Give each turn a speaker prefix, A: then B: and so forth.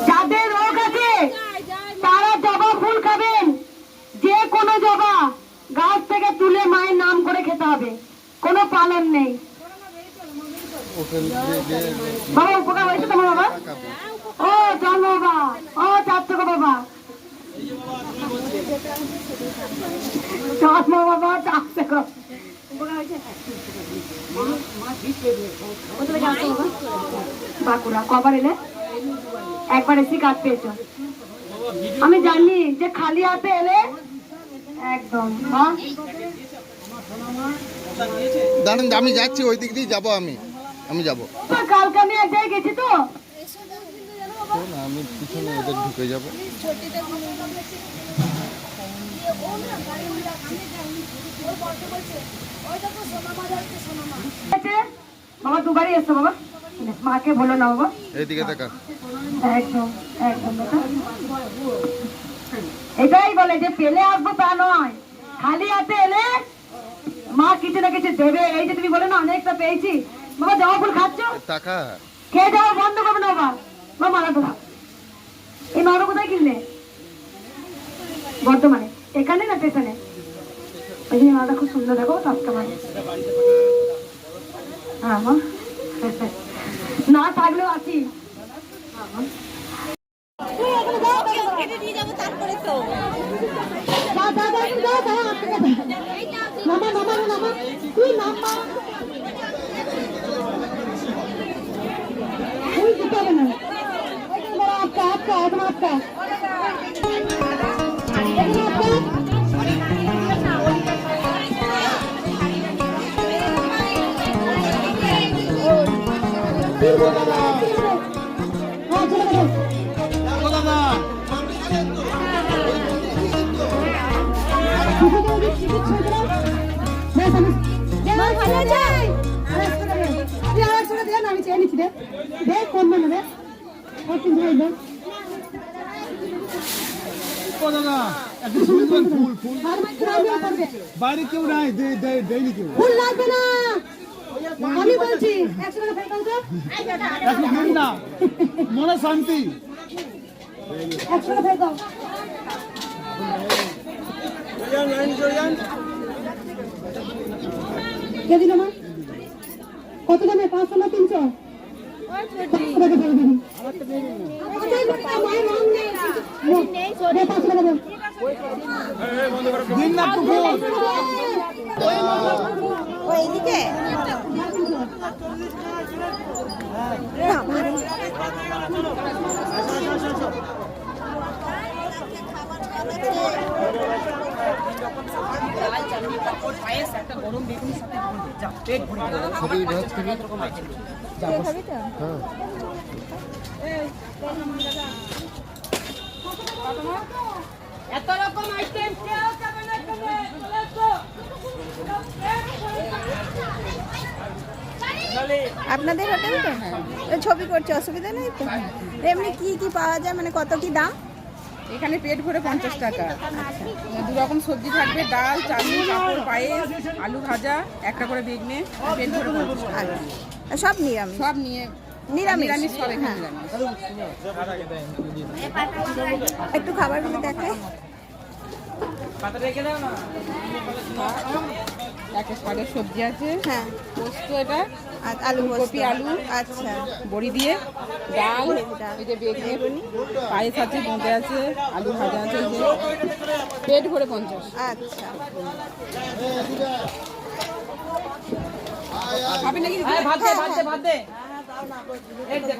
A: যাদের রোগ আছে তারা জবা ফুল খাবেন। যে কোনো জবা গাছ থেকে তুলে মায়ের নাম করে খেতে হবে, কোনো পালন নেই। বাবা উপকার হয়েছে তোমার বাবা? ও চল বাবা, ও চাচ্ছ বাবা, চল বাবা, চাচ্ছে বাঁকুড়া। কবার এলে? একবার এসে কাজ পেয়েছ। আমি জানি যে খালি হাতে এলে একদম।
B: দাঁড়ান, আমি যাচ্ছি, ওই দিক দিয়ে যাবো। আমি যাবো।
A: কালকে আমি এক জায়গায় গেছি তো,
B: আমি পিছনে ওদের ঢুকে যাবো।
A: বাবা দুবারই এসছো বাবা, মাকে বলো না বাবা।
B: এইদিকে দেখা।
A: একদম একদম। এটাই বলে যে পেলে আসবো তা নয়, খালি হাতে এলে মা কিছু না কিছু দেবে। এই যে তুমি বলে না অনেকটা পেয়েছি, বাবা জবা ফুল খাচ্ছ,
B: টাকা
A: খেয়ে যাওয়া বন্ধ করবে না বাবা। বাবা মারা তোরা এই মারা কোথায় কিনলে? বর্ধমানে। এখানে না স্টেশনে? ওই যে মালাটা খুব সুন্দর, দেখো টাটকা মাল। হ্যাঁ মা, না থাকলেও আছি। আমি চেয়ে নিচ্ছি রে, কোন মানে রে
C: বাড়ি কেউ নাই, দেয়নি কেউ।
A: ফুল লাগবে না, আমি বলছি
C: না, মনে শান্তি।
A: 100 টাকা ফেরত দাও। কে দিল মা? কত দামে? 500 না 300? এত রকম আইটেম
D: আপনাদের হোটেল তো? ছবি করছে, অসুবিধা নেই তো? এমনি কি কি পাওয়া যায়, মানে কত কি দাম?
E: এখানে পেট ভরে 50 টাকা। দু রকম সবজি থাকবে, ডাল, চাটনি, পাঁপড়, পায়েস, আলু ভাজা, একটা করে বেগনে, পেট ভরে 50 টাকা।
D: সব নিরামিষ?
E: সব নিয়ে
D: নিরামিষ
E: সব এখানে নিরামিষ।
D: একটু খাবারগুলো দেখায়।
E: একটা শাকের সবজি আছে,
D: হ্যাঁ,
E: পোস্ত, এটা
D: আর আলু
E: কপি, আলু,
D: আচ্ছা,
E: বড়ি দিয়ে ডাল, এই যে বেগনে, পায়েস আছে, বোঁদে আছে, আলু ভাজা আছে, এই যে পেট ভরে 50।
D: আচ্ছা।
E: খাবি নাকি?